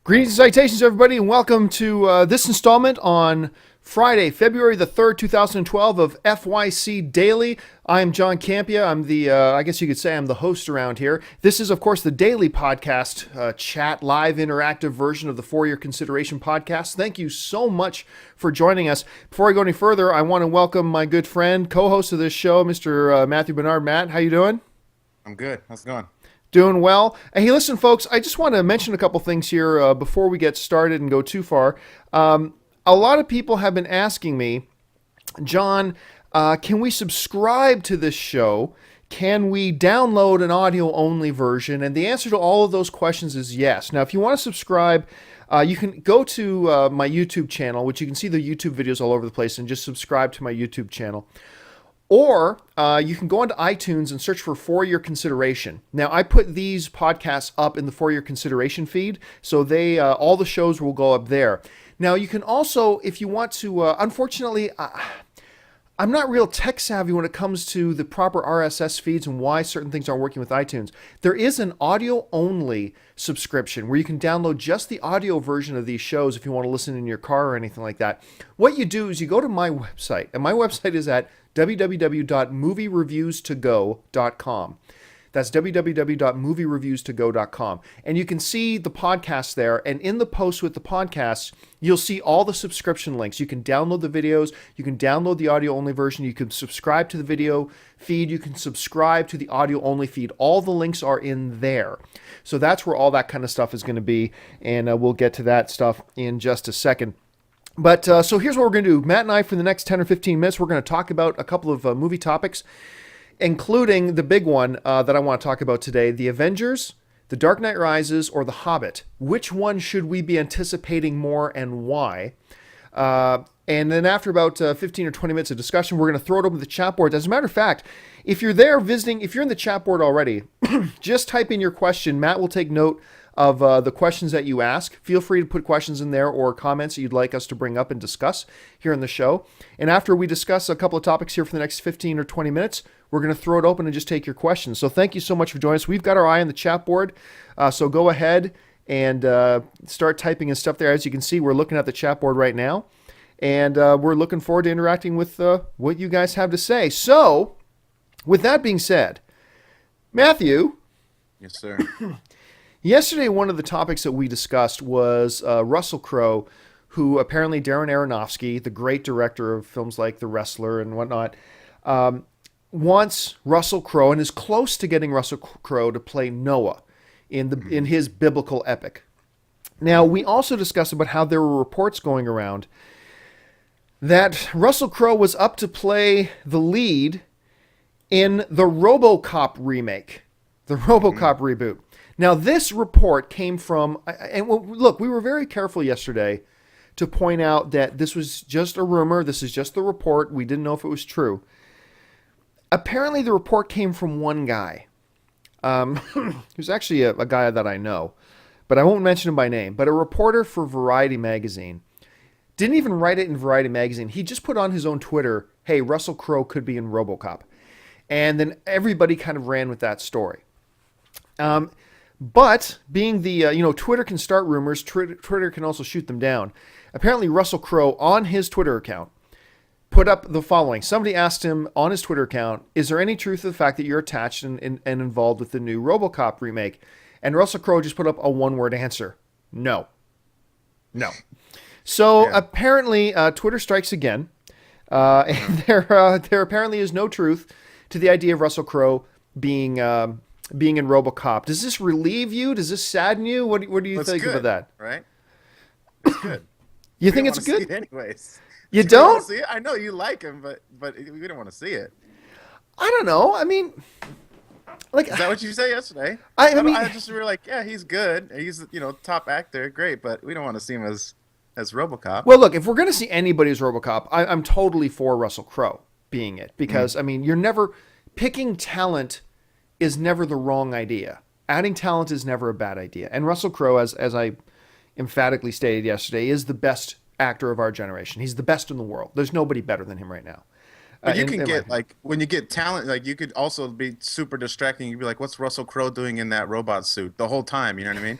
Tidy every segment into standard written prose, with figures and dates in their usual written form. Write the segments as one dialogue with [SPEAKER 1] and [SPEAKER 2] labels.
[SPEAKER 1] Greetings and salutations, everybody, and welcome to this installment on Friday, February the 3rd, 2012 of FYC Daily. I am John Campea. I'm the, I guess you could say I'm the host around here. This is, of course, the daily podcast, chat, live, interactive version of the For Your Consideration podcast. Thank you so much for joining us. Before I go any further, I want to welcome my good friend, co-host of this show, Mr. Matthew Bernard. Matt, how you doing?
[SPEAKER 2] I'm good. How's it going?
[SPEAKER 1] Doing well. And hey, listen, folks, I just want to mention a couple things here before we get started and go too far. A lot of people have been asking me, John, can we subscribe to this show? Can we download an audio-only version? And the answer to all of those questions is yes. Now, if you want to subscribe, you can go to my YouTube channel, which you can see the YouTube videos all over the place, and just subscribe to my YouTube channel. Or you can go onto iTunes and search for Your Consideration. Now, I put these podcasts up in the For Your Consideration feed, so they all the shows will go up there. Now, you can also, if you want to, unfortunately, I'm not real tech savvy when it comes to the proper RSS feeds and why certain things aren't working with iTunes. There is an audio-only subscription where you can download just the audio version of these shows if you want to listen in your car or anything like that. What you do is you go to my website, and my website is at www.moviereviewstogo.com. That's www.moviereviewstogo.com. And you can see the podcast there. And in the post with the podcasts, you'll see all the subscription links. You can download the videos. You can download the audio-only version. You can subscribe to the video feed. You can subscribe to the audio-only feed. All the links are in there. So that's where all that kind of stuff is going to be. And we'll get to that stuff in just a second. But so here's what we're going to do. Matt and I, for the next 10 or 15 minutes, we're going to talk about a couple of movie topics, including the big one that I want to talk about today, the Avengers, The Dark Knight Rises, or The Hobbit. Which one should we be anticipating more and why? And then after about 15 or 20 minutes of discussion, we're going to throw it over to the chat board. As a matter of fact, if you're there visiting, if you're in the chat board already, just type in your question. Matt will take note of the questions that you ask. Feel free to put questions in there or comments that you'd like us to bring up and discuss here in the show. And after we discuss a couple of topics here for the next 15 or 20 minutes, we're going to throw it open and just take your questions. So thank you so much for joining us. We've got our eye on the chat board, so go ahead and start typing and stuff there. As you can see, we're looking at the chat board right now, and we're looking forward to interacting with what you guys have to say. So, with that being said, Matthew.
[SPEAKER 2] Yes, sir.
[SPEAKER 1] Yesterday, one of the topics that we discussed was Russell Crowe, who apparently Darren Aronofsky, the great director of films like The Wrestler and whatnot, wants Russell Crowe and is close to getting Russell Crowe to play Noah in his biblical epic. Now, we also discussed about how there were reports going around that Russell Crowe was up to play the lead in the RoboCop remake, the RoboCop reboot. Now, this report came from, and look, we were very careful yesterday to point out that this was just a rumor. This is just the report. We didn't know if it was true. Apparently, the report came from one guy, who's actually a guy that I know, but I won't mention him by name, but a reporter for Variety magazine. Didn't even write it in Variety magazine. He just put on his own Twitter, hey, Russell Crowe could be in RoboCop. And then everybody kind of ran with that story. But being the, Twitter can start rumors, Twitter can also shoot them down. Apparently, Russell Crowe, on his Twitter account, put up the following. Somebody asked him on his Twitter account, is there any truth to the fact that you're attached and involved with the new RoboCop remake? And Russell Crowe just put up a one-word answer. No. So apparently, Twitter strikes again. And there apparently is no truth to the idea of Russell Crowe being in RoboCop. Does this relieve you? Does this sadden you? What do you think about that?
[SPEAKER 2] Right? It's good.
[SPEAKER 1] You think it's good?
[SPEAKER 2] See it anyways.
[SPEAKER 1] You don't?
[SPEAKER 2] See it? I know you like him, but we don't want to see it.
[SPEAKER 1] I don't know. I mean, like,
[SPEAKER 2] is that what you said yesterday?
[SPEAKER 1] I mean,
[SPEAKER 2] I just were like, yeah, he's good. He's top actor, great, but we don't want to see him as RoboCop.
[SPEAKER 1] Well, look, if we're going to see anybody as RoboCop, I'm totally for Russell Crowe being it because I mean, you're never picking talent is never the wrong idea. Adding talent is never a bad idea. And Russell Crowe, as I emphatically stated yesterday, is the best actor of our generation. He's the best in the world. There's nobody better than him right now.
[SPEAKER 2] But you can get, like, when you get talent, like, you could also be super distracting. You'd be like, what's Russell Crowe doing in that robot suit the whole time? You know what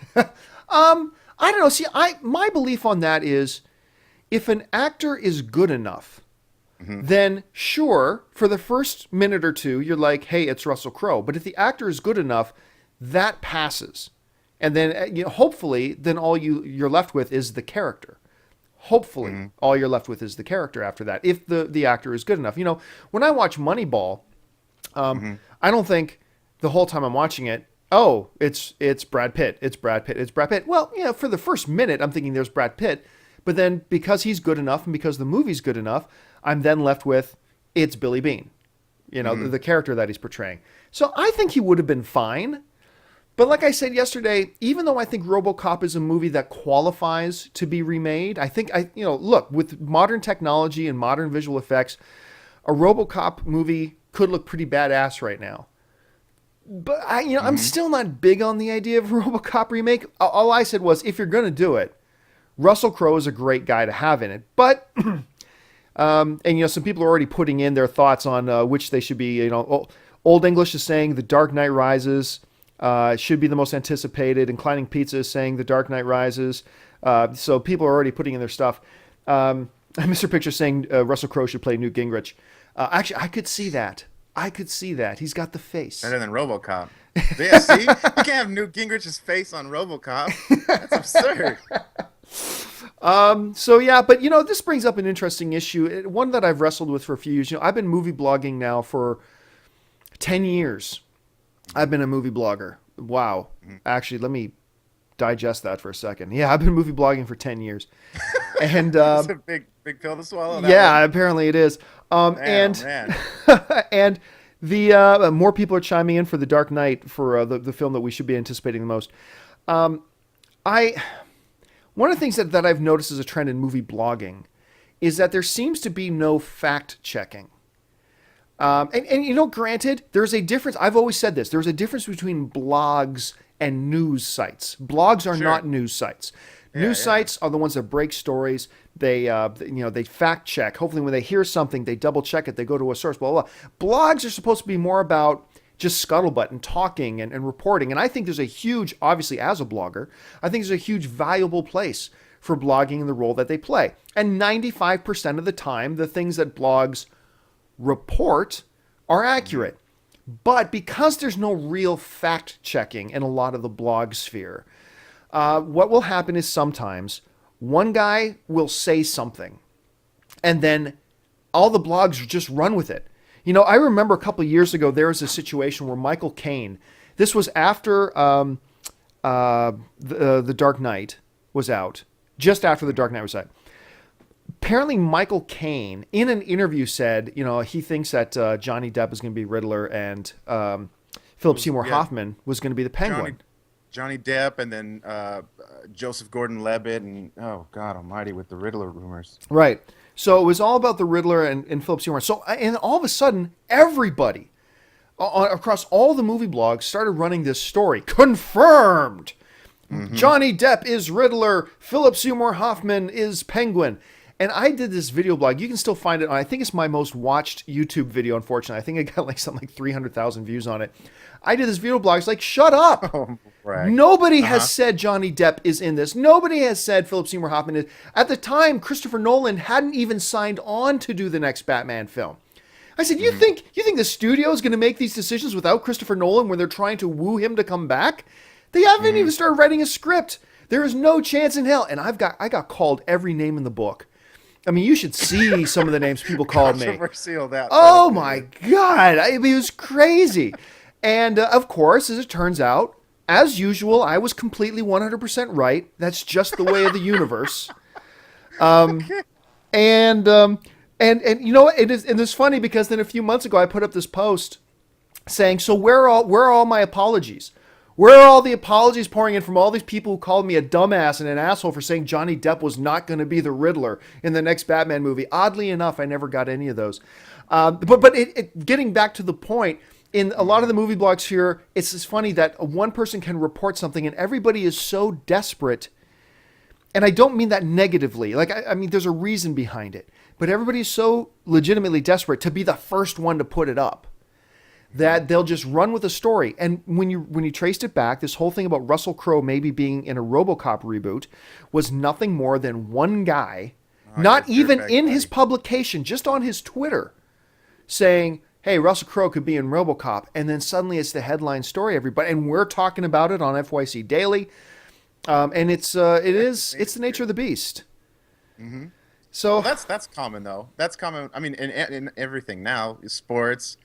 [SPEAKER 2] I mean?
[SPEAKER 1] I don't know. See, my belief on that is if an actor is good enough, then sure, for the first minute or two, you're like, hey, it's Russell Crowe. But if the actor is good enough, that passes. And then hopefully, then all you're left with is the character. Hopefully, all you're left with is the character after that, if the actor is good enough. When I watch Moneyball, I don't think the whole time I'm watching it, oh, it's Brad Pitt, it's Brad Pitt, it's Brad Pitt. Well, for the first minute, I'm thinking there's Brad Pitt. But then because he's good enough and because the movie's good enough, I'm then left with it's Billy Beane, the character that he's portraying. So I think he would have been fine. But like I said yesterday, even though I think RoboCop is a movie that qualifies to be remade, I think look, with modern technology and modern visual effects, a RoboCop movie could look pretty badass right now. But I'm still not big on the idea of a RoboCop remake. All I said was, if you're going to do it, Russell Crowe is a great guy to have in it. But and some people are already putting in their thoughts on which they should be. Old English is saying The Dark Knight Rises should be the most anticipated. Inclining Pizza is saying The Dark Knight Rises. So people are already putting in their stuff. Mr. Picture saying Russell Crowe should play Newt Gingrich. Actually, I could see that. He's got the face.
[SPEAKER 2] Better than RoboCop. Yeah, see? You can't have Newt Gingrich's face on RoboCop. That's absurd.
[SPEAKER 1] So yeah, but this brings up an interesting issue, one that I've wrestled with for a few years. I've been movie blogging now for 10 years. I've been a movie blogger. Wow. Actually, let me digest that for a second. Yeah, I've been movie blogging for 10 years. And
[SPEAKER 2] it's a big pill to swallow.
[SPEAKER 1] Yeah, apparently it is. Man. And the more people are chiming in for The Dark Knight, for the film that we should be anticipating the most. One of the things that I've noticed as a trend in movie blogging is that there seems to be no fact checking. Granted, there's a difference. I've always said this. There's a difference between blogs and news sites. Blogs are not news sites. News sites are the ones that break stories. They fact check. Hopefully when they hear something, they double check it. They go to a source, blah, blah, blah. Blogs are supposed to be more about just scuttlebutt and talking and reporting. And I think there's a huge, obviously as a blogger, I think there's a huge valuable place for blogging and the role that they play. And 95% of the time, the things that blogs report are accurate. But because there's no real fact checking in a lot of the blog sphere, what will happen is sometimes one guy will say something and then all the blogs just run with it. I remember a couple of years ago, there was a situation where Michael Caine, this was after the Dark Knight was out, just after The Dark Knight was out. Apparently, Michael Caine, in an interview, said, he thinks that Johnny Depp is going to be Riddler and Philip Seymour Hoffman was going to be the Penguin.
[SPEAKER 2] Johnny Depp and then Joseph Gordon-Levitt and, oh, God almighty, with the Riddler rumors.
[SPEAKER 1] Right. So it was all about the Riddler and Philip Seymour. So, and all of a sudden, everybody across all the movie blogs started running this story. Confirmed! Johnny Depp is Riddler. Philip Seymour Hoffman is Penguin. And I did this video blog. You can still find it on, I think it's my most watched YouTube video, unfortunately. I think I got something like 300,000 views on it. I did this video blog. It's like, shut up.
[SPEAKER 2] Oh, right.
[SPEAKER 1] Nobody has said Johnny Depp is in this. Nobody has said Philip Seymour Hoffman is. At the time, Christopher Nolan hadn't even signed on to do the next Batman film. I said, you think the studio is going to make these decisions without Christopher Nolan when they're trying to woo him to come back? They haven't even started writing a script. There is no chance in hell. And I got called every name in the book. I mean, you should see some of the names people called me.
[SPEAKER 2] Controversial, that.
[SPEAKER 1] Oh my God. It was crazy. And of course, as it turns out, as usual, I was completely 100% right. That's just the way of the universe. And it's funny because then a few months ago, I put up this post saying, so where are all my apologies? Where are all the apologies pouring in from all these people who called me a dumbass and an asshole for saying Johnny Depp was not going to be the Riddler in the next Batman movie? Oddly enough, I never got any of those. But getting back to the point, in a lot of the movie blogs here, it's just funny that one person can report something and everybody is so desperate. And I don't mean that negatively. I mean, there's a reason behind it. But everybody's so legitimately desperate to be the first one to put it up that they'll just run with a story. And when you traced it back, this whole thing about Russell Crowe maybe being in a RoboCop reboot was nothing more than one guy, not even in his publication, just on his Twitter, saying, hey, Russell Crowe could be in RoboCop, and then suddenly it's the headline story, everybody, and we're talking about it on FYC Daily, and it's the nature of the beast.
[SPEAKER 2] Mm-hmm.
[SPEAKER 1] So
[SPEAKER 2] well, that's common though. That's common. I mean, in everything now, sports.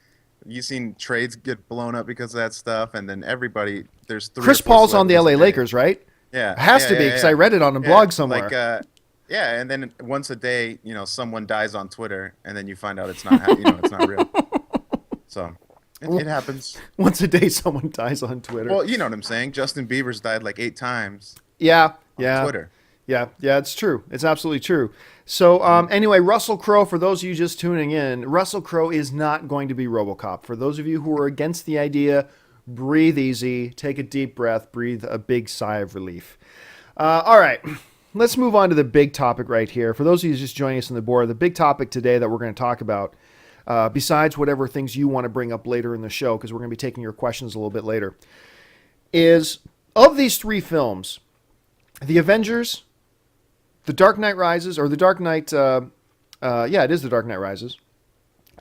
[SPEAKER 2] You've seen trades get blown up because of that stuff, and then everybody there's three.
[SPEAKER 1] Chris Paul's on the LA Lakers, right?
[SPEAKER 2] Yeah,
[SPEAKER 1] it has to be because I read it on a blog somewhere.
[SPEAKER 2] Yeah, and then once a day, someone dies on Twitter, and then you find out it's not, it's not real. So it happens.
[SPEAKER 1] Once a day, someone dies on Twitter.
[SPEAKER 2] Well, you know what I'm saying. Justin Bieber's died like 8 times.
[SPEAKER 1] Yeah.
[SPEAKER 2] On Twitter.
[SPEAKER 1] Yeah, it's true. It's absolutely true. So anyway, Russell Crowe, for those of you just tuning in, Russell Crowe is not going to be RoboCop. For those of you who are against the idea, breathe easy, take a deep breath, breathe a big sigh of relief. All right. Let's move on to the big topic right here. For those of you just joining us on the board, the big topic today that we're going to talk about, besides whatever things you want to bring up later in the show, because we're going to be taking your questions a little bit later, is of these 3 films, The Avengers, The Dark Knight Rises, or The Dark Knight, it is The Dark Knight Rises.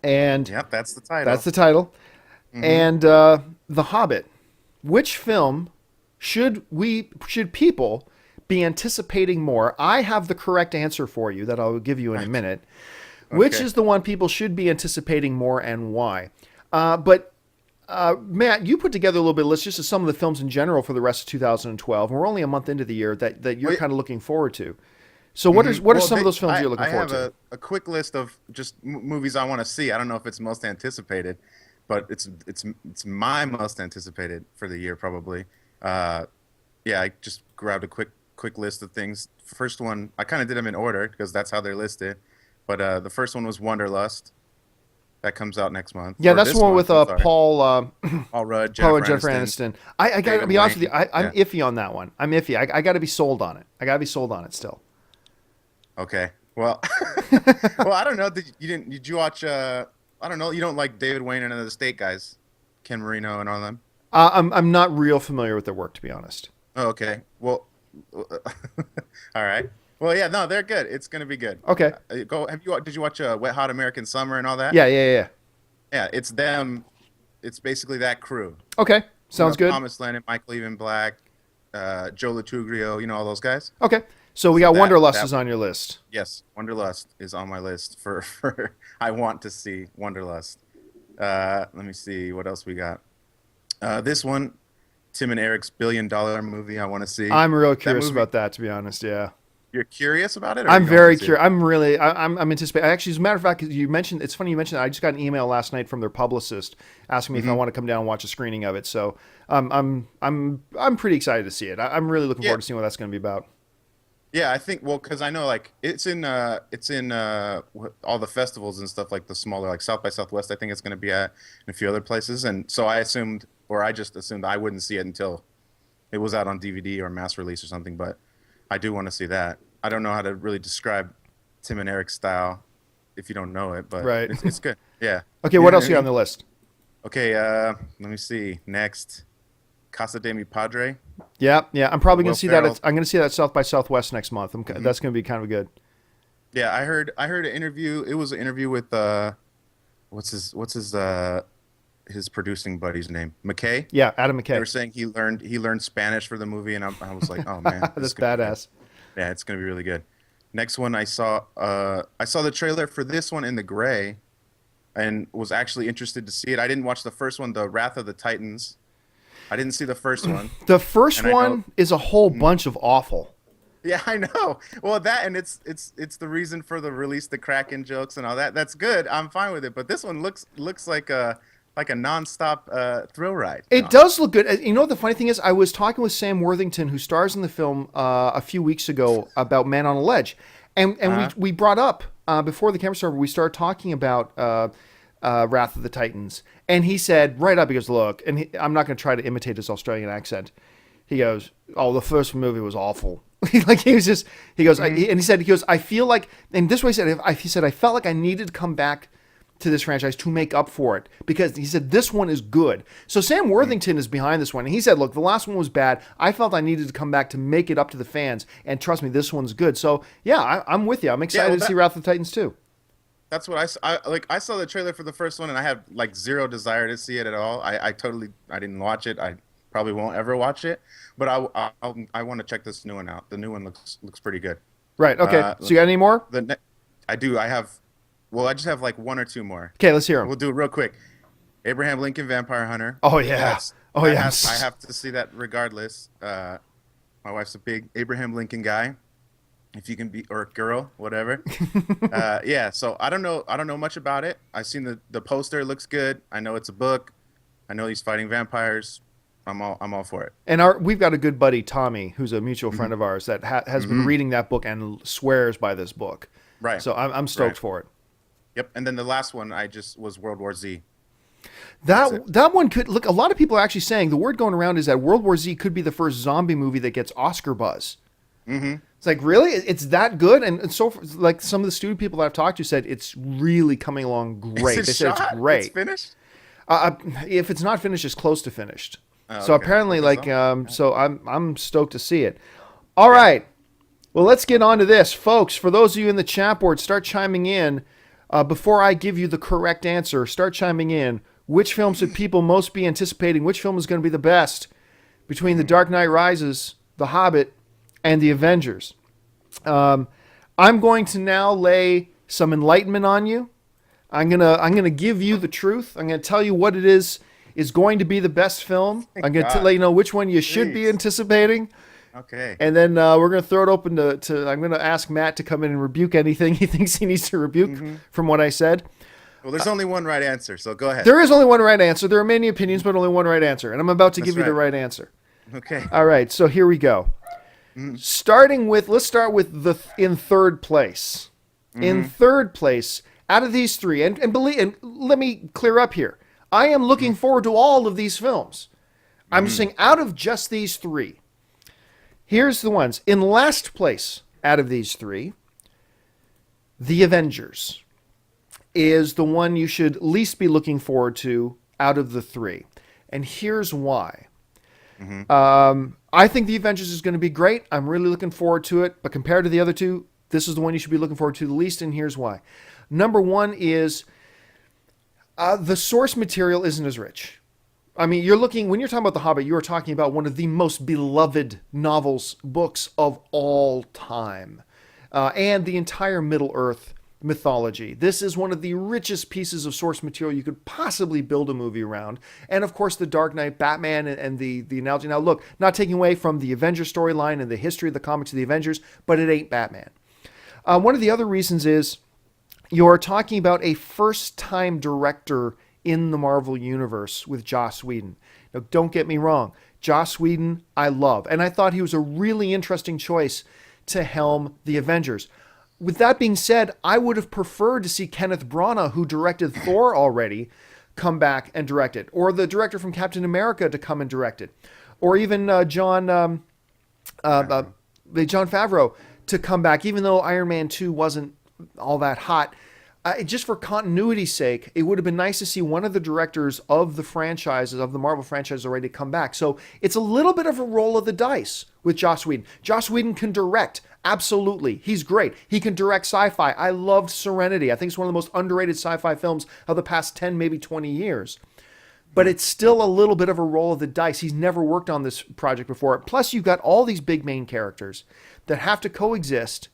[SPEAKER 1] And
[SPEAKER 2] yep, that's the title.
[SPEAKER 1] That's the title. Mm-hmm. And The Hobbit. Which film should people be anticipating more? I have the correct answer for you that I'll give you in a minute. Okay. Which is the one people should be anticipating more and why? But Matt, you put together a little bit of list just of some of the films in general for the rest of 2012. And we're only a month into the year that you're kind of looking forward to. So what are some of those films you're looking forward to? I have a quick list of just movies I want to see. I don't know if it's most anticipated, but it's my most anticipated for the year probably. I just grabbed a quick list of things. First one, I kind of did them in order because that's how they're listed. But the first one was Wanderlust. That comes out next month. Yeah, that's the one with Paul Rudd, Jennifer Aniston. I got to be honest with you. I'm iffy on that one. I'm iffy. I got to be sold on it. I got to be sold on it still.
[SPEAKER 2] Okay. Well, I don't know. Did you watch? I don't know. You don't like David Wayne and the State guys, Ken Marino and all them?
[SPEAKER 1] I'm not real familiar with their work, to be honest.
[SPEAKER 2] Oh, okay. Well, all right. Well, yeah, no, they're good. It's gonna be good.
[SPEAKER 1] Okay.
[SPEAKER 2] Did you watch Wet Hot American Summer and all that?
[SPEAKER 1] Yeah.
[SPEAKER 2] Yeah, it's them. It's basically that crew.
[SPEAKER 1] Okay. Sounds good.
[SPEAKER 2] Thomas Lennon, Mike Levin Black, Joe Latugrio, all those guys.
[SPEAKER 1] Okay. So we got Wanderlust is on your list.
[SPEAKER 2] Yes, Wanderlust is on my list for I want to see Wanderlust. Let me see what else we got. This one, Tim and Eric's $1 billion movie. I want to see.
[SPEAKER 1] I'm real curious about that, to be honest. Yeah.
[SPEAKER 2] You're curious about it?
[SPEAKER 1] I'm very curious. I'm anticipating. Actually, as a matter of fact, you mentioned. It's funny you mentioned that. I just got an email last night from their publicist asking me if I want to come down and watch a screening of it. So I'm pretty excited to see it. I'm really looking forward to seeing what that's going to be about.
[SPEAKER 2] Yeah, I think because I know it's in all the festivals and stuff, like the smaller, like South by Southwest. I think it's going to be at and a few other places, and so I just assumed I wouldn't see it until it was out on DVD or mass release or something. But I do want to see that. I don't know how to really describe Tim and Eric's style if you don't know it, but
[SPEAKER 1] right.
[SPEAKER 2] it's good. Yeah.
[SPEAKER 1] Okay, what else you got on the list?
[SPEAKER 2] Okay, let me see. Next, Casa de Mi Padre.
[SPEAKER 1] Yeah. I'm probably going to see that. I'm going to see that at South by Southwest next month. That's going to be kind of good.
[SPEAKER 2] Yeah, I heard an interview. It was an interview with what's his producing buddy's name? McKay.
[SPEAKER 1] Yeah, Adam McKay.
[SPEAKER 2] They were saying he learned Spanish for the movie, and I was like, oh man,
[SPEAKER 1] that's badass.
[SPEAKER 2] Yeah, it's going to be really good. Next one, I saw the trailer for this one in the gray, and was actually interested to see it. I didn't watch the first one, The Wrath of the Titans. I didn't see the first one.
[SPEAKER 1] The first one is a whole bunch of awful.
[SPEAKER 2] Yeah, I know. Well, that and it's the reason for the release the Kraken jokes and all that. That's good. I'm fine with it. But this one looks like a nonstop thrill ride.
[SPEAKER 1] It does look good. You know, the funny thing is, I was talking with Sam Worthington, who stars in the film, a few weeks ago about Man on a Ledge, and we brought up before the camera started. We started talking about Wrath of the Titans, and he said right up, he goes, look, and I'm not going to try to imitate his Australian accent. He goes, oh, the first movie was awful. He goes, and he said, I feel like, and this way he said, I felt like I needed to come back to this franchise to make up for it, because he said this one is good. So Sam Worthington is behind this one, and he said, look, the last one was bad. I felt I needed to come back to make it up to the fans, and trust me, this one's good. So yeah, I'm with you. I'm excited to see Wrath of the Titans too.
[SPEAKER 2] That's what I saw the trailer for the first one, and I had like zero desire to see it at all. I didn't watch it. I probably won't ever watch it, but I want to check this new one out. The new one looks pretty good.
[SPEAKER 1] Right. Okay. So you got any more?
[SPEAKER 2] I do. I just have like one or two more.
[SPEAKER 1] Okay, let's hear them.
[SPEAKER 2] We'll do it real quick. Abraham Lincoln Vampire Hunter.
[SPEAKER 1] Oh yeah. I
[SPEAKER 2] have to see that regardless. My wife's a big Abraham Lincoln guy. If you can be, or girl, whatever. Yeah. So I don't know much about it. I've seen the poster. It looks good. I know it's a book. I know he's fighting vampires. I'm all for it. And
[SPEAKER 1] we've got a good buddy, Tommy, who's a mutual friend of ours that has been reading that book and swears by this book.
[SPEAKER 2] Right.
[SPEAKER 1] So I'm stoked for it.
[SPEAKER 2] Yep. And then the last one was World War Z.
[SPEAKER 1] That one could look. A lot of people are actually saying the word going around is that World War Z could be the first zombie movie that gets Oscar buzz. Mm-hmm. It's like, really? It's that good? And so, like, some of the studio people that I've talked to said it's really coming along great. They said it's great.
[SPEAKER 2] It's finished?
[SPEAKER 1] If it's not finished, it's close to finished.
[SPEAKER 2] Oh,
[SPEAKER 1] so
[SPEAKER 2] okay.
[SPEAKER 1] apparently, so I'm stoked to see it. All right. Well, let's get on to this. Folks, for those of you in the chat board, start chiming in. Before I give you the correct answer, start chiming in. Which film should people most be anticipating? Which film is going to be the best between The Dark Knight Rises, The Hobbit, and The Avengers? I'm going to now lay some enlightenment on you. I'm gonna give you the truth. I'm gonna tell you what it is going to be the best film. I'm gonna let you know which one you should be anticipating.
[SPEAKER 2] Okay.
[SPEAKER 1] And then we're gonna throw it open to. I'm gonna ask Matt to come in and rebuke anything he thinks he needs to rebuke from what I said.
[SPEAKER 2] Well, there's only one right answer, so go ahead.
[SPEAKER 1] There is only one right answer. There are many opinions, but only one right answer. And I'm about to give you the right answer.
[SPEAKER 2] Okay.
[SPEAKER 1] All right. So here we go. Let's start with in third place. In third place, out of these three, and let me clear up here. I am looking forward to all of these films. I'm just saying, out of just these three, here's the ones. In last place, out of these three, The Avengers is the one you should least be looking forward to out of the three. And here's why. I think The Avengers is going to be great. I'm really looking forward to it. But compared to the other two, this is the one you should be looking forward to the least, and here's why. Number one is the source material isn't as rich. I mean, when you're talking about The Hobbit, you're talking about one of the most beloved books of all time. And the entire Middle-earth mythology. This is one of the richest pieces of source material you could possibly build a movie around. And of course, The Dark Knight, Batman, and the analogy. Now look, not taking away from the Avengers storyline and the history of the comics of the Avengers, but it ain't Batman. One of the other reasons is you're talking about a first-time director in the Marvel Universe with Joss Whedon. Now, don't get me wrong. Joss Whedon, I love. And I thought he was a really interesting choice to helm the Avengers. With that being said, I would have preferred to see Kenneth Branagh, who directed Thor already, come back and direct it. Or the director from Captain America to come and direct it. Or even Jon Favreau to come back, even though Iron Man 2 wasn't all that hot. Just for continuity's sake, it would have been nice to see one of the directors of the franchises, of the Marvel franchise already come back. So it's a little bit of a roll of the dice with Joss Whedon. Joss Whedon can direct. Absolutely. He's great. He can direct sci-fi. I loved Serenity. I think it's one of the most underrated sci-fi films of the past 10, maybe 20 years. But it's still a little bit of a roll of the dice. He's never worked on this project before. Plus, you've got all these big main characters that have to coexist.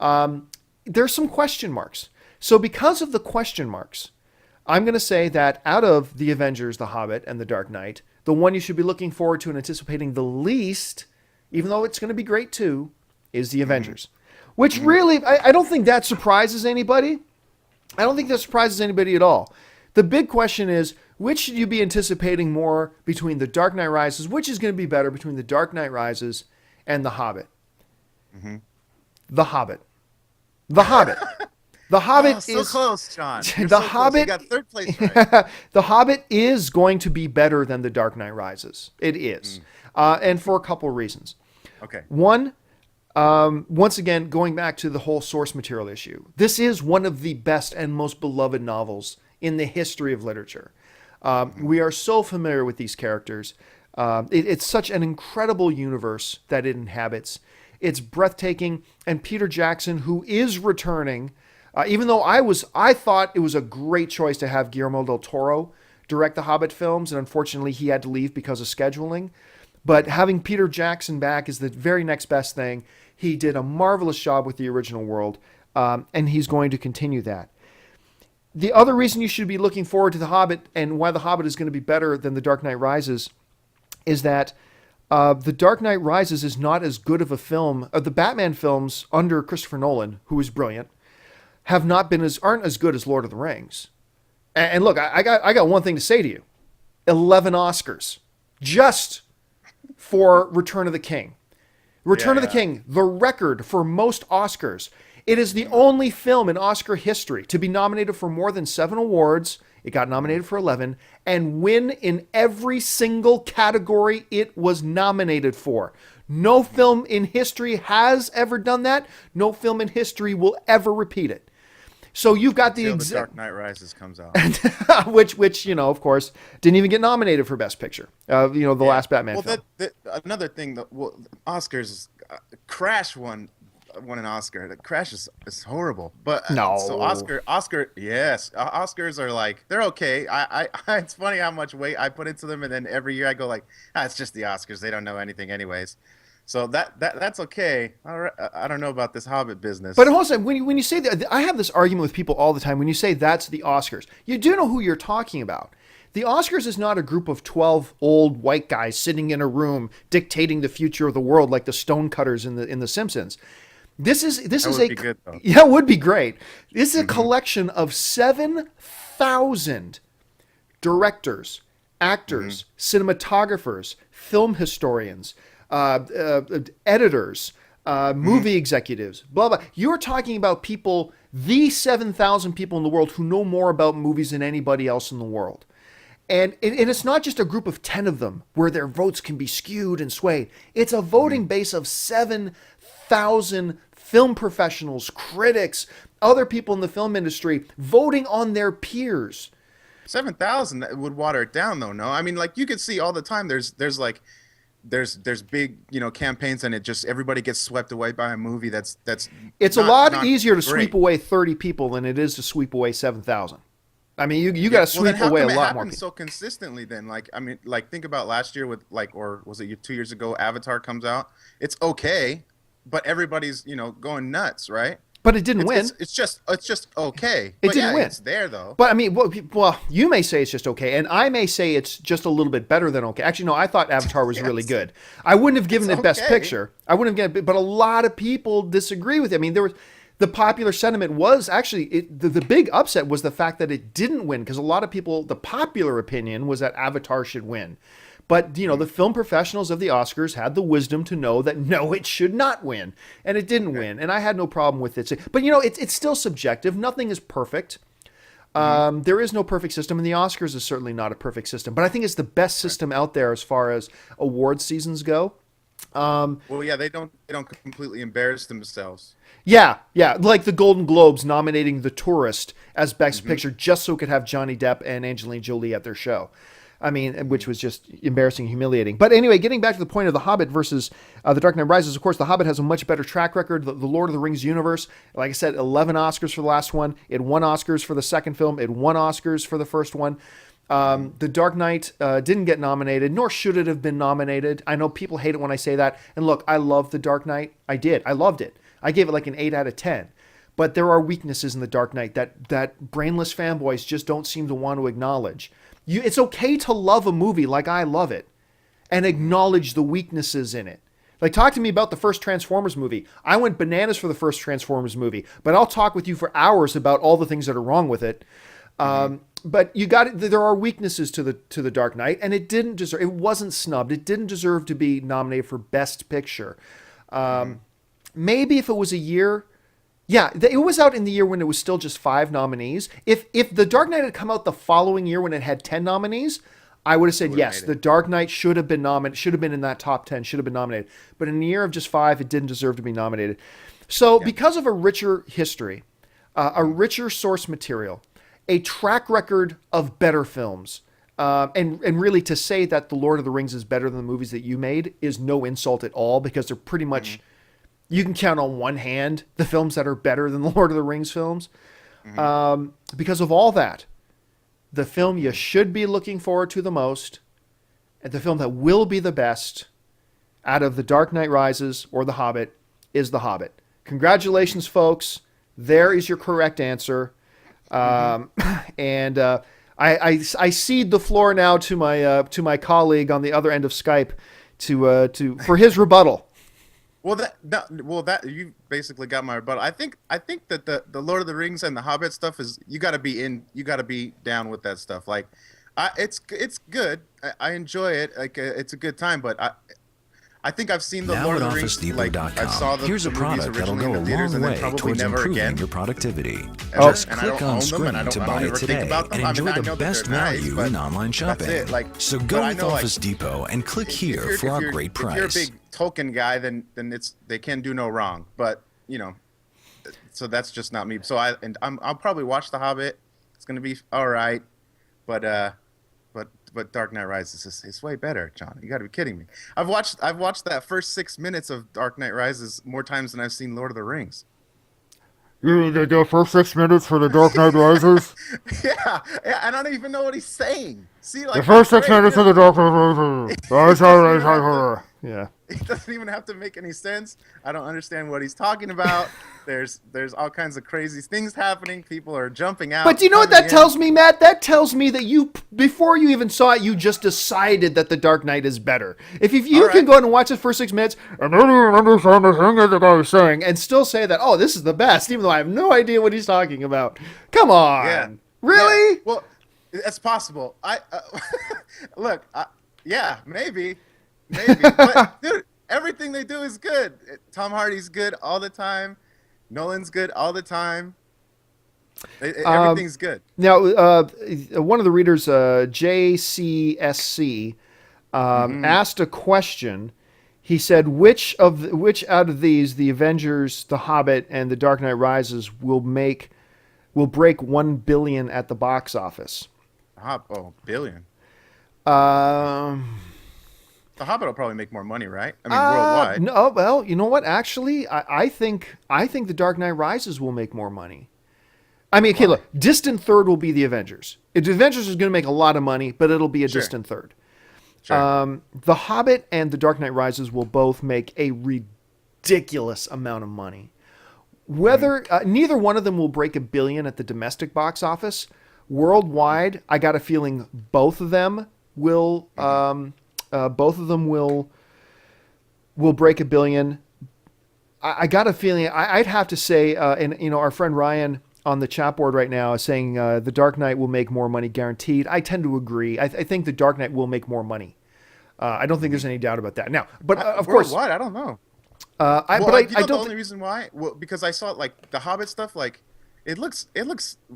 [SPEAKER 1] There's some question marks. So because of the question marks, I'm going to say that out of The Avengers, The Hobbit, and The Dark Knight, the one you should be looking forward to and anticipating the least, even though it's going to be great too, is The Avengers. Which really, I don't think that surprises anybody. I don't think that surprises anybody at all. The big question is, which should you be anticipating more between The Dark Knight Rises? Which is going to be better between The Dark Knight Rises and The Hobbit? The Hobbit. The Hobbit. The Hobbit
[SPEAKER 2] so
[SPEAKER 1] is
[SPEAKER 2] close, John.
[SPEAKER 1] The Hobbit.
[SPEAKER 2] You got third place right.
[SPEAKER 1] The Hobbit is going to be better than The Dark Knight Rises. It is, and for a couple of reasons.
[SPEAKER 2] Okay.
[SPEAKER 1] One, Once again, going back to the whole source material issue, this is one of the best and most beloved novels in the history of literature. We are so familiar with these characters. It's such an incredible universe that it inhabits. It's breathtaking. And Peter Jackson, who is returning, even though I thought it was a great choice to have Guillermo del Toro direct the Hobbit films, and unfortunately he had to leave because of scheduling. But having Peter Jackson back is the very next best thing. He did a marvelous job with the original world, and he's going to continue that. The other reason you should be looking forward to The Hobbit and why The Hobbit is going to be better than The Dark Knight Rises is that The Dark Knight Rises is not as good of a film. The Batman films under Christopher Nolan, who is brilliant, aren't as good as Lord of the Rings. And look, I got one thing to say to you. 11 Oscars just for Return of the King. Return of the King, the record for most Oscars. It is the only film in Oscar history to be nominated for more than 7 awards. It got nominated for 11 and win in every single category it was nominated for. No film in history has ever done that. No film in history will ever repeat it. So you've got
[SPEAKER 2] The Dark Knight Rises comes out.
[SPEAKER 1] which, of course, didn't even get nominated for Best Picture. The last Batman film.
[SPEAKER 2] Another thing, Oscars, Crash won an Oscar. The Crash is horrible. But
[SPEAKER 1] no.
[SPEAKER 2] So Oscar, yes. Oscars are like, they're okay. It's funny how much weight I put into them, and then every year I go like, it's just the Oscars. They don't know anything anyways. So that's okay. I don't know about this Hobbit business.
[SPEAKER 1] But also, when you say that, I have this argument with people all the time. When you say that's the Oscars, you do know who you're talking about. The Oscars is not a group of 12 old white guys sitting in a room dictating the future of the world like the Stonecutters in the Simpsons. This is
[SPEAKER 2] be good, though.
[SPEAKER 1] Yeah, it would be great. This is a collection of 7,000 directors, actors, cinematographers, film historians, editors, movie executives, blah, blah. You're talking about people, the 7,000 people in the world who know more about movies than anybody else in the world. And it's not just a group of 10 of them where their votes can be skewed and swayed. It's a voting base of 7,000 film professionals, critics, other people in the film industry voting on their peers.
[SPEAKER 2] 7,000 would water it down, though. No, I mean, like you could see all the time. There's big campaigns, and it just everybody gets swept away by a movie that's.
[SPEAKER 1] It's a lot easier to sweep away 30 people than it is to sweep away 7,000. I mean, you got to sweep away a lot more people.
[SPEAKER 2] So consistently, then, think about last year with or was it 2 years ago? Avatar comes out. It's okay, but everybody's going nuts, right?
[SPEAKER 1] But it didn't win.
[SPEAKER 2] It's just okay.
[SPEAKER 1] It didn't win.
[SPEAKER 2] It's there though.
[SPEAKER 1] But I mean, well, you may say it's just okay, and I may say it's just a little bit better than okay. Actually, no, I thought Avatar was really good. I wouldn't have given it Best Picture. I wouldn't have given it, but a lot of people disagree with it. I mean, the popular sentiment was actually the big upset was the fact that it didn't win, because a lot of people, the popular opinion was that Avatar should win. But, the film professionals of the Oscars had the wisdom to know that, no, it should not win. And it didn't win. And I had no problem with it. But, it's still subjective. Nothing is perfect. There is no perfect system. And the Oscars is certainly not a perfect system. But I think it's the best system out there as far as award seasons go.
[SPEAKER 2] They don't completely embarrass themselves.
[SPEAKER 1] Yeah. Like the Golden Globes nominating The Tourist as Best Picture just so it could have Johnny Depp and Angelina Jolie at their show. I mean, which was just embarrassing and humiliating. But anyway, getting back to the point of The Hobbit versus The Dark Knight Rises, of course, The Hobbit has a much better track record. The Lord of the Rings universe, like I said, 11 Oscars for the last one. It won Oscars for the second film. It won Oscars for the first one. The Dark Knight didn't get nominated, nor should it have been nominated. I know people hate it when I say that. And look, I love The Dark Knight. I did. I loved it. I gave it like an 8 out of 10. But there are weaknesses in The Dark Knight that brainless fanboys just don't seem to want to acknowledge. It's okay to love a movie like I love it and acknowledge the weaknesses in it. Like, talk to me about the first Transformers movie. I went bananas for the first Transformers movie, but I'll talk with you for hours about all the things that are wrong with it. But there are weaknesses to the Dark Knight, and it wasn't snubbed. It didn't deserve to be nominated for Best Picture. Maybe if it was a year. Yeah, it was out in the year when it was still just 5 nominees. If The Dark Knight had come out the following year when it had 10 nominees, I would have said
[SPEAKER 2] would've
[SPEAKER 1] yes.
[SPEAKER 2] made
[SPEAKER 1] The
[SPEAKER 2] it.
[SPEAKER 1] Dark Knight should have been nominated. Should have been in that top 10. Should have been nominated. But in a year of just 5, it didn't deserve to be nominated. So because of a richer history, a richer source material, a track record of better films, and really to say that The Lord of the Rings is better than the movies that you made is no insult at all, because they're pretty much, you can count on one hand the films that are better than the Lord of the Rings films. Because of all that, the film you should be looking forward to the most, and the film that will be the best out of The Dark Knight Rises or The Hobbit is The Hobbit. Congratulations, folks. There is your correct answer. And I cede the floor now to my colleague on the other end of Skype for his rebuttal.
[SPEAKER 2] Well, that you basically got my rebuttal. I think that the Lord of the Rings and the Hobbit stuff is, you got to be down with that stuff. Like, it's good. I enjoy it. Like, it's a good time. But I think I've seen the
[SPEAKER 3] Now
[SPEAKER 2] Lord
[SPEAKER 3] at
[SPEAKER 2] of the Rings. Like, I saw
[SPEAKER 3] Here's a
[SPEAKER 2] the movies
[SPEAKER 3] product that'll
[SPEAKER 2] originally
[SPEAKER 3] go
[SPEAKER 2] in
[SPEAKER 3] a
[SPEAKER 2] the theaters
[SPEAKER 3] long
[SPEAKER 2] and then
[SPEAKER 3] way
[SPEAKER 2] probably
[SPEAKER 3] towards
[SPEAKER 2] never
[SPEAKER 3] improving
[SPEAKER 2] again.
[SPEAKER 3] your productivity.
[SPEAKER 2] Ever.
[SPEAKER 3] Just
[SPEAKER 2] And I
[SPEAKER 3] click
[SPEAKER 2] don't
[SPEAKER 3] on
[SPEAKER 2] own them,
[SPEAKER 3] screen
[SPEAKER 2] and I
[SPEAKER 3] to
[SPEAKER 2] don't
[SPEAKER 3] buy
[SPEAKER 2] ever
[SPEAKER 3] it
[SPEAKER 2] think
[SPEAKER 3] today
[SPEAKER 2] about them.
[SPEAKER 3] and
[SPEAKER 2] I mean,
[SPEAKER 3] enjoy
[SPEAKER 2] I know
[SPEAKER 3] the
[SPEAKER 2] that
[SPEAKER 3] best
[SPEAKER 2] they're nice,
[SPEAKER 3] value
[SPEAKER 2] but
[SPEAKER 3] in online shopping.
[SPEAKER 2] that's it. Like,
[SPEAKER 3] So
[SPEAKER 2] but
[SPEAKER 3] go
[SPEAKER 2] I
[SPEAKER 3] with
[SPEAKER 2] know, like,
[SPEAKER 3] Office Depot and click here
[SPEAKER 2] if
[SPEAKER 3] for our
[SPEAKER 2] you're-
[SPEAKER 3] great
[SPEAKER 2] If you're a
[SPEAKER 3] price.
[SPEAKER 2] big Tolkien guy, then they can do no wrong. But so that's just not me. So I'll probably watch The Hobbit. It's gonna be all right, but Dark Knight Rises is way better, John. You got to be kidding me. I've watched that first 6 minutes of Dark Knight Rises more times than I've seen Lord of the Rings.
[SPEAKER 1] You mean the first 6 minutes for The Dark Knight Rises?
[SPEAKER 2] Yeah, I don't even know what he's saying. See, like,
[SPEAKER 1] The first 6
[SPEAKER 2] great,
[SPEAKER 1] minutes of The Dark Knight Rises. Yeah.
[SPEAKER 2] It doesn't even have to make any sense. I don't understand what he's talking about. There's all kinds of crazy things happening. People are jumping out.
[SPEAKER 1] But do you know what
[SPEAKER 2] coming
[SPEAKER 1] that
[SPEAKER 2] in.
[SPEAKER 1] tells me, Matt? That tells me that before you even saw it, you just decided that The Dark Knight is better. If you
[SPEAKER 2] All
[SPEAKER 1] can
[SPEAKER 2] right.
[SPEAKER 1] go and watch the first 6 minutes and I don't even understand the thing that I was saying and still say that, oh, this is the best, even though I have no idea what he's talking about. Come on.
[SPEAKER 2] Yeah.
[SPEAKER 1] Really?
[SPEAKER 2] Yeah. Well, that's possible. Look. Yeah, maybe. But dude, everything they do is good. Tom Hardy's good all the time. Nolan's good all the time. Everything's good.
[SPEAKER 1] Now, one of the readers, JCSC, asked a question. He said, which out of these, the Avengers, the Hobbit, and the Dark Knight Rises, will break 1 billion at the box office?
[SPEAKER 2] Billion.
[SPEAKER 1] Um,
[SPEAKER 2] The Hobbit will probably make more money, right? I mean, worldwide.
[SPEAKER 1] No, well, you know what? Actually, I think The Dark Knight Rises will make more money. I mean, okay, look, distant third will be the Avengers. The Avengers is going to make a lot of money, but it'll be a distant third.
[SPEAKER 2] Sure.
[SPEAKER 1] The Hobbit and The Dark Knight Rises will both make a ridiculous amount of money. Whether neither one of them will break 1 billion at the domestic box office, worldwide, I got a feeling both of them will. Both of them will break 1 billion. I got a feeling. I'd have to say, and our friend Ryan on the chat board right now is saying The Dark Knight will make more money guaranteed. I tend to agree. I think The Dark Knight will make more money. I don't think there's any doubt about that. Now, but of course,
[SPEAKER 2] worldwide, I don't know.
[SPEAKER 1] I
[SPEAKER 2] The
[SPEAKER 1] don't.
[SPEAKER 2] only reason why, because I saw like the Hobbit stuff, like it looks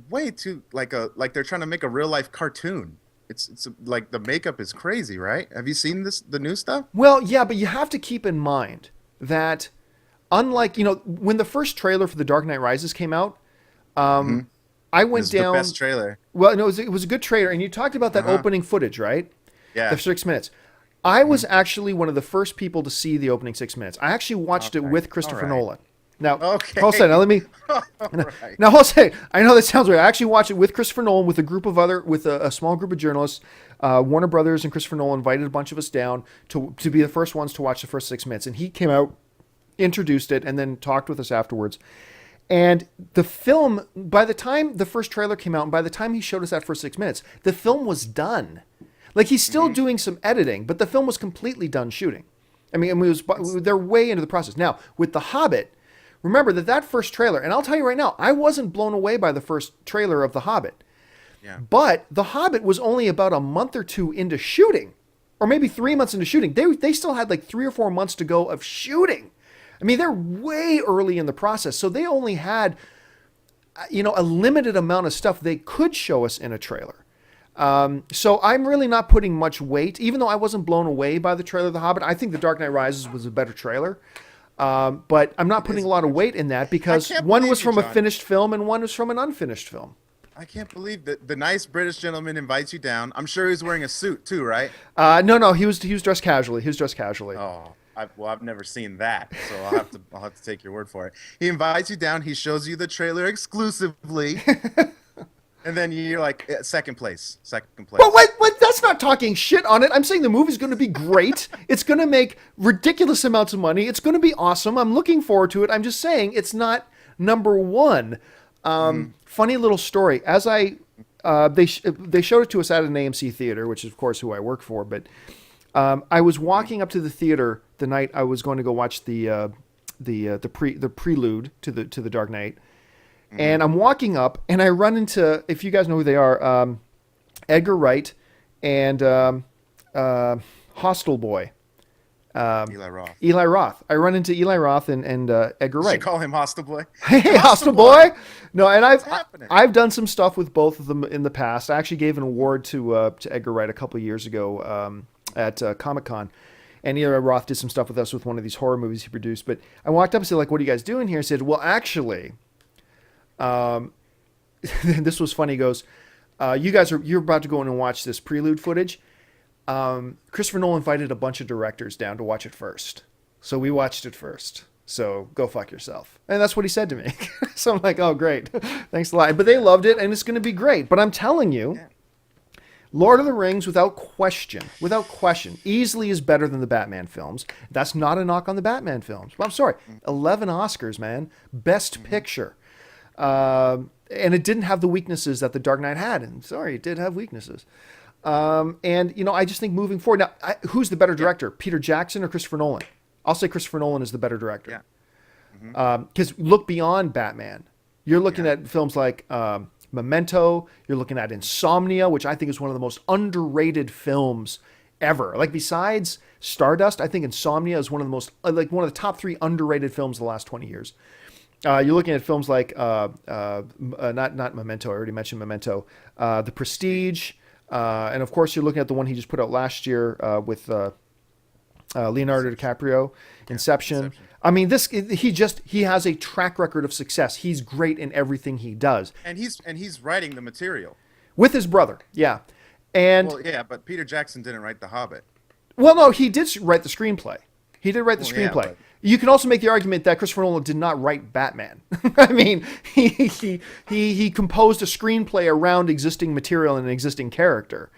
[SPEAKER 2] way too like they're trying to make a real life cartoon. It's like the makeup is crazy, right? Have you seen the new stuff?
[SPEAKER 1] Well, yeah, but you have to keep in mind that unlike, when the first trailer for The Dark Knight Rises came out, I went
[SPEAKER 2] It's
[SPEAKER 1] down.
[SPEAKER 2] the best trailer.
[SPEAKER 1] Well, no, it was a good trailer, and you talked about that opening footage, right?
[SPEAKER 2] Yeah.
[SPEAKER 1] The 6 minutes. I was actually one of the first people to see the opening 6 minutes. I actually watched it with Christopher
[SPEAKER 2] All right.
[SPEAKER 1] Nolan. Now,
[SPEAKER 2] Okay.
[SPEAKER 1] hold on. Now let me.
[SPEAKER 2] Right.
[SPEAKER 1] Now, hold on. I know that sounds weird. I actually watched it with Christopher Nolan, with a small group of journalists. Warner Brothers and Christopher Nolan invited a bunch of us down to be the first ones to watch the first 6 minutes, and he came out, introduced it, and then talked with us afterwards. And the film, by the time the first trailer came out, and by the time he showed us that first 6 minutes, the film was done. Like, he's still doing some editing, but the film was completely done shooting. I mean, they're way into the process. Now, with The Hobbit, remember that first trailer, and I'll tell you right now, I wasn't blown away by the first trailer of The Hobbit.
[SPEAKER 2] Yeah.
[SPEAKER 1] But The Hobbit was only about a month or two into shooting, or maybe 3 months into shooting. They still had like 3 or 4 months to go of shooting. I mean, they're way early in the process, so they only had, a limited amount of stuff they could show us in a trailer. So I'm really not putting much weight, even though I wasn't blown away by the trailer of The Hobbit. I think The Dark Knight Rises was a better trailer. But I'm not putting a lot of weight in that because one was from a finished film and one was from an unfinished film.
[SPEAKER 2] I can't believe that the nice British gentleman invites you down. I'm sure he's wearing a suit too, right?
[SPEAKER 1] No, he was dressed casually. He was dressed casually.
[SPEAKER 2] Oh, I've never seen that, so I'll have to take your word for it. He invites you down. He shows you the trailer exclusively, and then you're like, second place.
[SPEAKER 1] But wait, that's not talking shit on it. I'm saying the movie's going to be great. It's going to make ridiculous amounts of money. It's going to be awesome. I'm looking forward to it. I'm just saying it's not number one. Funny little story. As they showed it to us at an AMC theater, which is of course who I work for. But I was walking up to the theater the night I was going to go watch the prelude to the Dark Knight, and I'm walking up and I run into, if you guys know who they are, Edgar Wright and Hostel Boy. Eli Roth. I run into Eli Roth and Edgar Wright.
[SPEAKER 2] You call him Hostel Boy?
[SPEAKER 1] Hey, Hostel Boy. No, and I've done some stuff with both of them in the past. I actually gave an award to Edgar Wright a couple of years ago at Comic-Con. And Eli Roth did some stuff with us with one of these horror movies he produced. But I walked up and said, like, what are you guys doing here? He said, well, actually, this was funny. He goes, you're about to go in and watch this prelude footage. Christopher Nolan invited a bunch of directors down to watch it first. So we watched it first. So go fuck yourself. And that's what he said to me. So I'm like, oh, great. Thanks a lot. But they loved it, and it's going to be great. But I'm telling you, Lord of the Rings, without question, easily is better than the Batman films. That's not a knock on the Batman films. Well, I'm sorry. 11 Oscars, man. Best Picture. And it didn't have the weaknesses that The Dark Knight had. And sorry, it did have weaknesses. And, I just think moving forward. Now, who's the better director, Peter Jackson or Christopher Nolan? I'll say Christopher Nolan is the better director. Yeah. Because look beyond Batman. You're looking at films like Memento. You're looking at Insomnia, which I think is one of the most underrated films ever. Like besides Stardust, I think Insomnia is one of the most, like one of the top 3 underrated films of the last 20 years. You're looking at films like not Memento. I already mentioned Memento. The Prestige. And of course, you're looking at the one he just put out last year with Leonardo DiCaprio, Inception. I mean, he has a track record of success. He's great in everything he does.
[SPEAKER 2] And he's writing the material
[SPEAKER 1] with his brother. Yeah,
[SPEAKER 2] but Peter Jackson didn't write The Hobbit.
[SPEAKER 1] Well, no, he did write the screenplay. He did write the screenplay.
[SPEAKER 2] But
[SPEAKER 1] you can also make the argument that Christopher Nolan did not write Batman. I mean, he composed a screenplay around existing material and an existing character.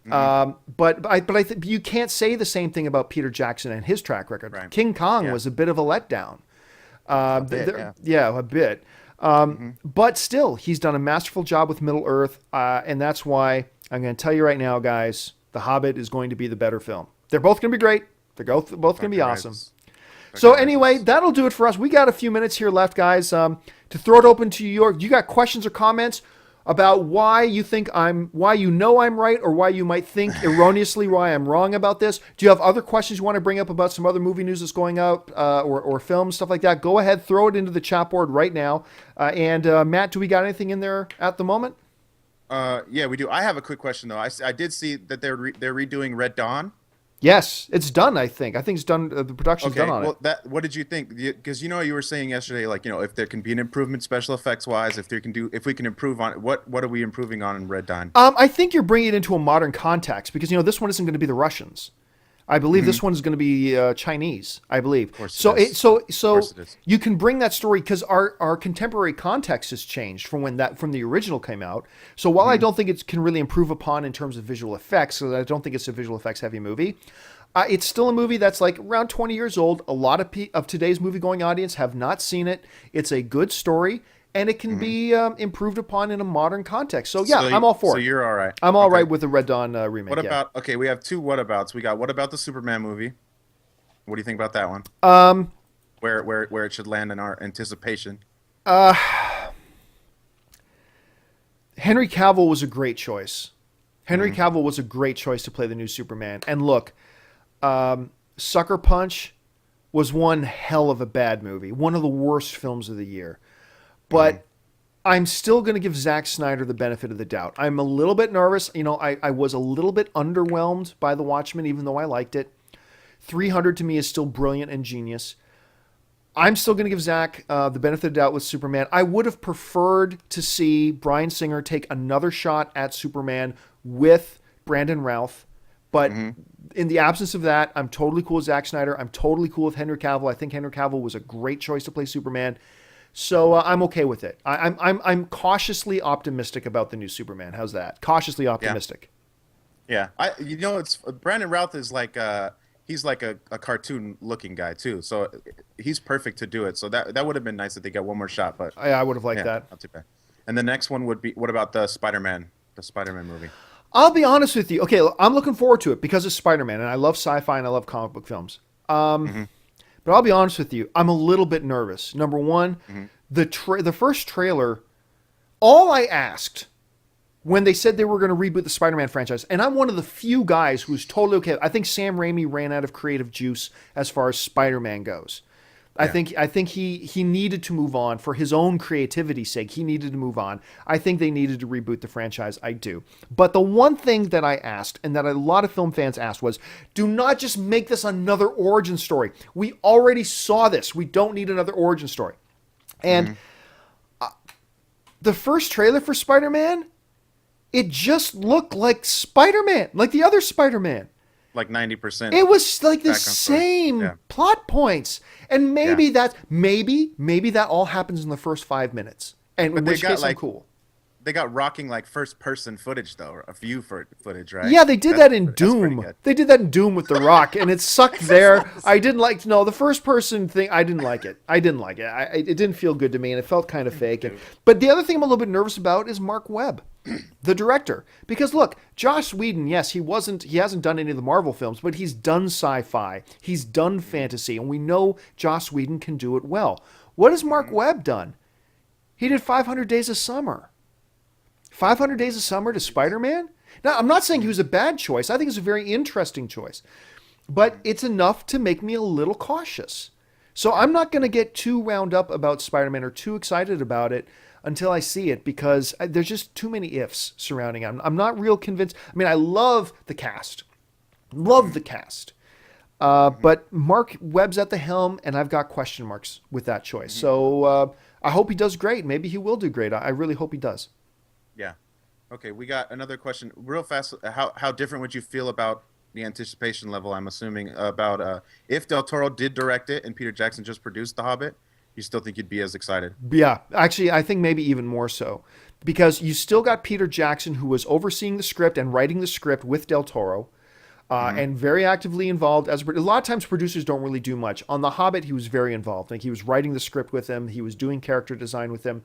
[SPEAKER 1] But I think you can't say the same thing about Peter Jackson and his track record. Right. King Kong was a bit of a letdown. A bit. But still, he's done a masterful job with Middle Earth, and that's why I'm going to tell you right now, guys, The Hobbit is going to be the better film. They're both going to be great. They're both going to be awesome. So anyway, that'll do it for us. We got a few minutes here left, guys. To throw it open to you got questions or comments about why you know I'm right, or why you might think erroneously why I'm wrong about this? Do you have other questions you want to bring up about some other movie news that's going out, or film, stuff like that? Go ahead, throw it into the chat board right now. And Matt, do we got anything in there at the moment?
[SPEAKER 2] Yeah, we do. I have a quick question though. I did see that they're redoing Red Dawn.
[SPEAKER 1] Yes, it's done. I think it's done. The production's done on it.
[SPEAKER 2] Well, what did you think? Because you were saying yesterday, like if there can be an improvement special effects wise, if we can improve on it, what are we improving on in Red Dawn?
[SPEAKER 1] I think you're bringing it into a modern context because this one isn't going to be the Russians. I believe this one is going to be Chinese. I believe. Of course it is. So you can bring that story because our contemporary context has changed from from the original came out. So while I don't think it can really improve upon in terms of visual effects, because I don't think it's a visual effects heavy movie, it's still a movie that's like around 20 years old. A lot of today's movie going audience have not seen it. It's a good story. And it can be improved upon in a modern context. So, I'm all for it.
[SPEAKER 2] So you're all right.
[SPEAKER 1] I'm all right with the Red Dawn remake.
[SPEAKER 2] What about, we have 2 what-abouts. We got what about the Superman movie? What do you think about that one? Where it should land in our anticipation?
[SPEAKER 1] Henry Cavill was a great choice. Henry Cavill was a great choice to play the new Superman. And look, Sucker Punch was one hell of a bad movie. One of the worst films of the year. But I'm still going to give Zack Snyder the benefit of the doubt. I'm a little bit nervous. I was a little bit underwhelmed by The Watchmen, even though I liked it. 300 to me is still brilliant and genius. I'm still going to give Zack the benefit of the doubt with Superman. I would have preferred to see Bryan Singer take another shot at Superman with Brandon Routh. But in the absence of that, I'm totally cool with Zack Snyder. I'm totally cool with Henry Cavill. I think Henry Cavill was a great choice to play Superman. So I'm okay with it. I'm cautiously optimistic about the new Superman. How's that? Cautiously optimistic.
[SPEAKER 2] Yeah. It's Brandon Routh is like he's like a cartoon looking guy too. So he's perfect to do it. So that would have been nice if they got one more shot. But
[SPEAKER 1] I would have liked that.
[SPEAKER 2] Not too bad. And the next one would be, what about the Spider-Man movie?
[SPEAKER 1] I'll be honest with you. Okay, I'm looking forward to it because it's Spider-Man, and I love sci-fi and I love comic book films. But I'll be honest with you. I'm a little bit nervous. Number one, the first trailer, all I asked when they said they were going to reboot the Spider-Man franchise, and I'm one of the few guys who's totally okay. I think Sam Raimi ran out of creative juice as far as Spider-Man goes. I think he needed to move on for his own creativity's sake. He needed to move on. I think they needed to reboot the franchise. I do. But the one thing that I asked, and that a lot of film fans asked, was do not just make this another origin story. We already saw this. We don't need another origin story. And the first trailer for Spider-Man, it just looked like Spider-Man, like the other Spider-Man.
[SPEAKER 2] Like 90%.
[SPEAKER 1] It was like the same plot points. And maybe maybe that all happens in the first 5 minutes. And in which case I'm cool.
[SPEAKER 2] They got rocking like first person footage though, a view footage, right?
[SPEAKER 1] Yeah, they did that in Doom. They did that in Doom with The Rock, and it sucked there. I didn't like the first person thing. I didn't like it. It didn't feel good to me, and it felt kind of fake. But the other thing I'm a little bit nervous about is Mark Webb, the director, because look, Joss Whedon, yes, he hasn't done any of the Marvel films, but he's done sci-fi, he's done fantasy, and we know Joss Whedon can do it well. What has Mark Webb done? He did 500 Days of Summer. 500 Days of Summer to Spider-Man? Now, I'm not saying he was a bad choice. I think it's a very interesting choice. But it's enough to make me a little cautious. So I'm not going to get too wound up about Spider-Man or too excited about it until I see it, because there's just too many ifs surrounding it. I'm not real convinced. I mean, I love the cast. Love the cast. But Mark Webb's at the helm, and I've got question marks with that choice. So I hope he does great. Maybe he will do great. I really hope he does.
[SPEAKER 2] Yeah. Okay, we got another question real fast. How different would you feel about the anticipation level, I'm assuming, about if Del Toro did direct it and Peter Jackson just produced The Hobbit? You still think you'd be as excited?
[SPEAKER 1] Yeah, actually, I think maybe even more so. Because you still got Peter Jackson, who was overseeing the script and writing the script with Del Toro, and very actively involved. A lot of times producers don't really do much. On The Hobbit, he was very involved. Like, he was writing the script with him. He was doing character design with him.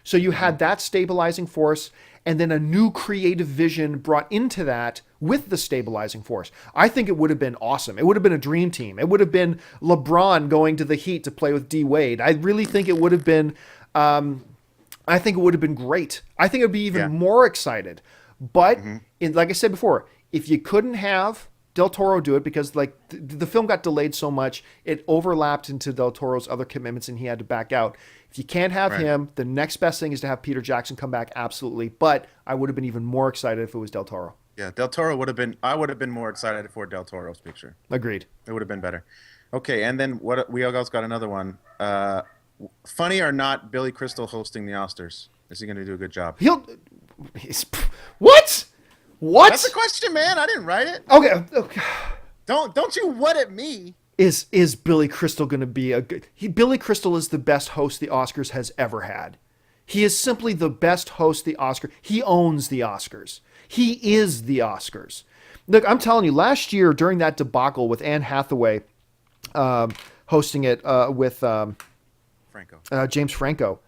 [SPEAKER 1] So you had that stabilizing force, and then a new creative vision brought into that with the stabilizing force. I think it would have been awesome. It would have been a dream team. It would have been LeBron going to the Heat to play with D Wade. I really think it would have been. I think it would have been great. I think it would be even more excited. But like I said before, if you couldn't have Del Toro do it, because like the film got delayed so much, it overlapped into Del Toro's other commitments, and he had to back out. If you can't have him, the next best thing is to have Peter Jackson come back, absolutely. But I would have been even more excited if it was Del Toro.
[SPEAKER 2] Yeah, Del Toro would have been. I would have been more excited for Del Toro's picture.
[SPEAKER 1] Agreed.
[SPEAKER 2] It would have been better. Okay, and then we also got another one. Funny or not, Billy Crystal hosting the Oscars. Is he going to do a good job?
[SPEAKER 1] What? What?
[SPEAKER 2] That's a question, man. I didn't write it.
[SPEAKER 1] Okay.
[SPEAKER 2] Don't you what at me?
[SPEAKER 1] Is Billy Crystal going to be a good... Billy Crystal is the best host the Oscars has ever had. He is simply the best host the Oscars... He owns the Oscars. He is the Oscars. Look, I'm telling you, last year during that debacle with Anne Hathaway hosting it with James Franco,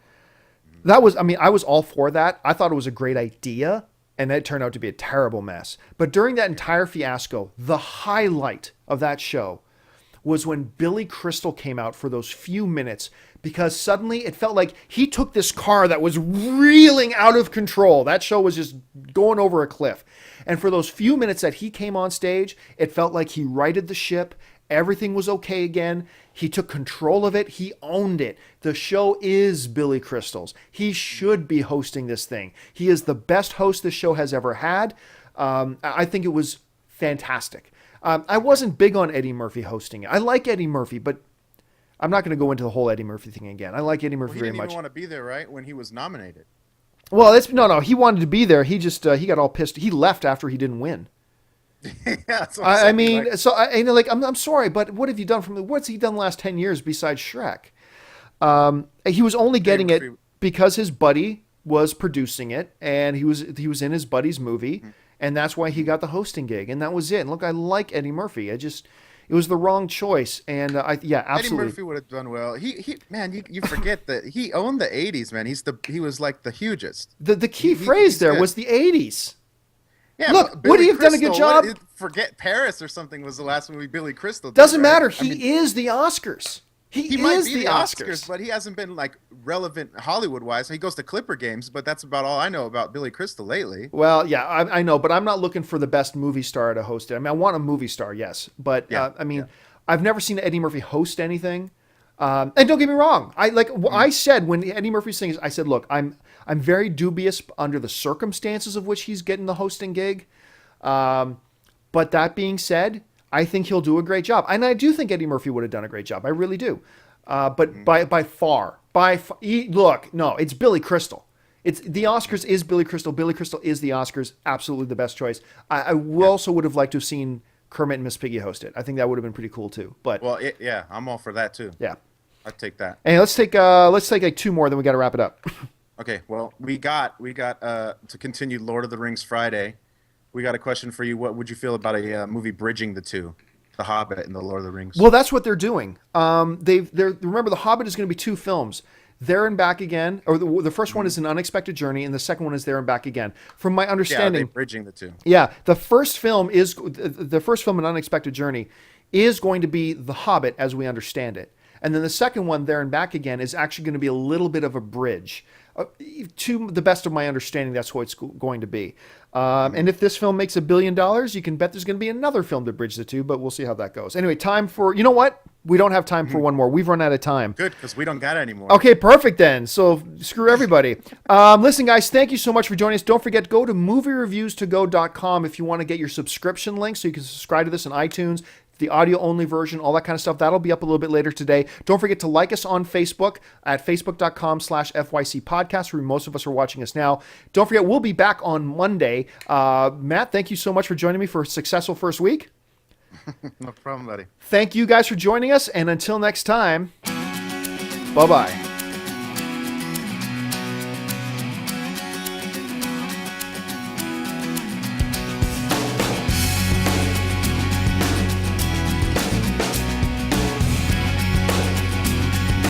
[SPEAKER 1] that was... I mean, I was all for that. I thought it was a great idea, and it turned out to be a terrible mess. But during that entire fiasco, the highlight of that show was when Billy Crystal came out for those few minutes, because suddenly it felt like he took this car that was reeling out of control. That show was just going over a cliff. And for those few minutes that he came on stage, it felt like he righted the ship Everything was okay again. He took control of it. He owned it. The show is Billy Crystal's. He should be hosting this thing. He is the best host this show has ever had. I think it was fantastic. I wasn't big on Eddie Murphy hosting it. I like Eddie Murphy, but I'm not going to go into the whole Eddie Murphy thing again. I like Eddie Murphy very much.
[SPEAKER 2] He didn't even want to be there, right? When he was nominated.
[SPEAKER 1] Well, no. He wanted to be there. He just he got all pissed. He left after he didn't win.
[SPEAKER 2] Yeah, that's what I'm saying.
[SPEAKER 1] I'm sorry, but what have you done what's he done the last 10 years besides Shrek? He was only getting it because his buddy was producing it, and he was in his buddy's movie, and that's why he got the hosting gig, and that was it. And look, I like Eddie Murphy. It was the wrong choice, and absolutely.
[SPEAKER 2] Eddie Murphy would have done well. You forget that he owned the '80s, man. He was like the hugest.
[SPEAKER 1] The key phrase there was the '80s.
[SPEAKER 2] Yeah,
[SPEAKER 1] look, would he have done a good job?
[SPEAKER 2] Forget Paris or something was the last movie Billy Crystal did.
[SPEAKER 1] Doesn't matter.
[SPEAKER 2] I mean,
[SPEAKER 1] is the Oscars. He
[SPEAKER 2] might
[SPEAKER 1] is
[SPEAKER 2] be
[SPEAKER 1] the Oscars,
[SPEAKER 2] but he hasn't been like relevant Hollywood-wise. He goes to Clipper games, but that's about all I know about Billy Crystal lately.
[SPEAKER 1] Well, yeah, I know, but I'm not looking for the best movie star to host it. I mean, I want a movie star, yes, but I've never seen Eddie Murphy host anything. And don't get me wrong, I said when Eddie Murphy's thing, I said, look, I'm very dubious under the circumstances of which he's getting the hosting gig. But that being said, I think he'll do a great job. And I do think Eddie Murphy would have done a great job. I really do. But by far, look, no, it's Billy Crystal. It's the Oscars is Billy Crystal. Billy Crystal is the Oscars. Absolutely the best choice. I also would have liked to have seen Kermit and Miss Piggy host it. I think that would have been pretty cool too. But
[SPEAKER 2] I'm all for that too.
[SPEAKER 1] Yeah,
[SPEAKER 2] I'd take that.
[SPEAKER 1] Hey, let's take like two more, then we got to wrap it up.
[SPEAKER 2] Okay, well, we got to continue Lord of the Rings Friday. We got a question for you. What would you feel about a movie bridging the two, The Hobbit and The Lord of the Rings?
[SPEAKER 1] Well, that's what they're doing. Remember, The Hobbit is going to be two films, There and Back Again, or the first one is An Unexpected Journey, and the second one is There and Back Again. From my understanding,
[SPEAKER 2] they're bridging the two.
[SPEAKER 1] Yeah, the first film, An Unexpected Journey, is going to be The Hobbit as we understand it, and then the second one, There and Back Again, is actually going to be a little bit of a bridge. To the best of my understanding, that's what it's going to be. And if this film makes $1 billion, you can bet there's going to be another film to bridge the two, but we'll see how that goes. Anyway, time for, you know what? We don't have time for one more. We've run out of time.
[SPEAKER 2] Good, because we don't got it anymore.
[SPEAKER 1] Okay, perfect then. So screw everybody. Listen, guys, thank you so much for joining us. Don't forget, go to moviereviewstogo.com if you want to get your subscription link so you can subscribe to this on iTunes. The audio-only version, all that kind of stuff. That'll be up a little bit later today. Don't forget to like us on Facebook at facebook.com/FYC podcast, where most of us are watching us now. Don't forget, we'll be back on Monday. Matt, thank you so much for joining me for a successful first week.
[SPEAKER 2] No problem, buddy.
[SPEAKER 1] Thank you guys for joining us, and until next time, bye-bye.